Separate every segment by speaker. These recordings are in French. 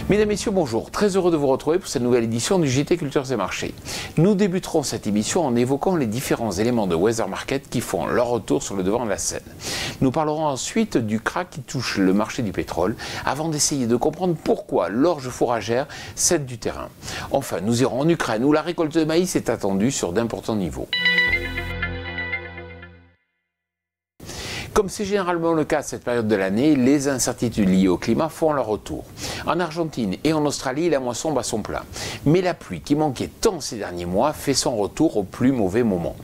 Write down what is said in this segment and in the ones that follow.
Speaker 1: Mesdames, Messieurs, bonjour. Très heureux de vous retrouver pour cette nouvelle édition du JT Cultures et Marchés. Nous débuterons cette émission en évoquant les différents éléments de Weather Market qui font leur retour sur le devant de la scène. Nous parlerons ensuite du krach qui touche le marché du pétrole avant d'essayer de comprendre pourquoi l'orge fourragère cède du terrain. Enfin, nous irons en Ukraine où la récolte de maïs est attendue sur d'importants niveaux. Comme c'est généralement le cas à cette période de l'année, les incertitudes liées au climat font leur retour. En Argentine et en Australie, la moisson bat son plein. Mais la pluie qui manquait tant ces derniers mois fait son retour au plus mauvais moment.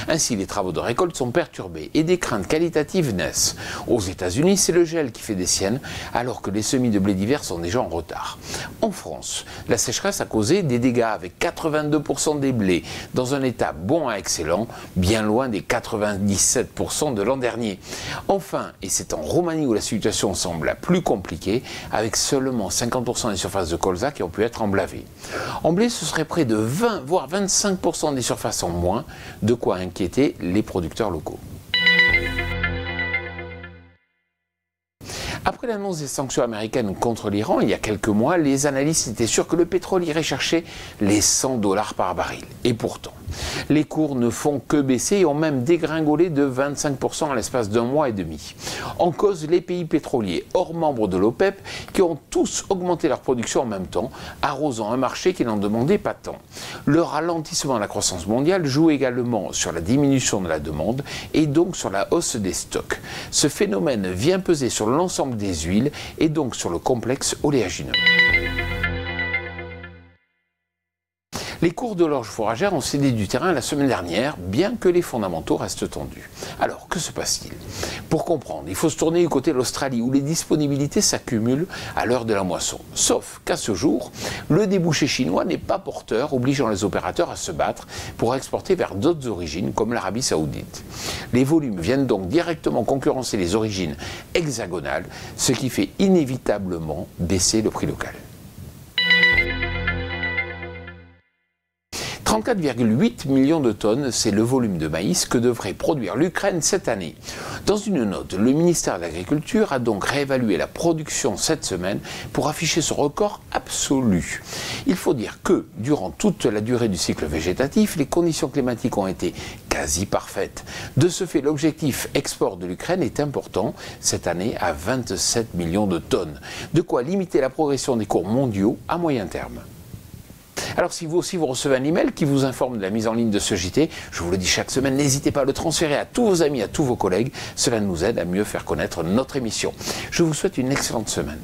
Speaker 1: Ainsi, les travaux de récolte sont perturbés et des craintes qualitatives naissent. Aux États-Unis, c'est le gel qui fait des siennes, alors que les semis de blé d'hiver sont déjà en retard. En France, la sécheresse a causé des dégâts avec 82% des blés dans un état bon à excellent, bien loin des 97% de l'an dernier. Enfin, et c'est en Roumanie où la situation semble la plus compliquée, avec seulement 50% des surfaces de colza qui ont pu être emblavées. En blé, ce serait près de 20 voire 25% des surfaces en moins, de quoi inquiéter les producteurs locaux. Après l'annonce des sanctions américaines contre l'Iran, il y a quelques mois, les analystes étaient sûrs que le pétrole irait chercher les $100 par baril. Et pourtant, les cours ne font que baisser et ont même dégringolé de 25% en l'espace d'un mois et demi. En cause, les pays pétroliers hors membres de l'OPEP qui ont tous augmenté leur production en même temps, arrosant un marché qui n'en demandait pas tant. Le ralentissement de la croissance mondiale joue également sur la diminution de la demande et donc sur la hausse des stocks. Ce phénomène vient peser sur l'ensemble des huiles et donc sur le complexe oléagineux. Les cours de l'orge fourragère ont cédé du terrain la semaine dernière, bien que les fondamentaux restent tendus. Alors, que se passe-t-il? Pour comprendre, il faut se tourner du côté de l'Australie, où les disponibilités s'accumulent à l'heure de la moisson. Sauf qu'à ce jour, le débouché chinois n'est pas porteur, obligeant les opérateurs à se battre pour exporter vers d'autres origines, comme l'Arabie Saoudite. Les volumes viennent donc directement concurrencer les origines hexagonales, ce qui fait inévitablement baisser le prix local. 34,8 millions de tonnes, c'est le volume de maïs que devrait produire l'Ukraine cette année. Dans une note, le ministère de l'Agriculture a donc réévalué la production cette semaine pour afficher ce record absolu. Il faut dire que, durant toute la durée du cycle végétatif, les conditions climatiques ont été quasi parfaites. De ce fait, l'objectif export de l'Ukraine est important, cette année à 27 millions de tonnes. De quoi limiter la progression des cours mondiaux à moyen terme. Alors si vous aussi vous recevez un email qui vous informe de la mise en ligne de ce JT, je vous le dis chaque semaine, n'hésitez pas à le transférer à tous vos amis, à tous vos collègues. Cela nous aide à mieux faire connaître notre émission. Je vous souhaite une excellente semaine.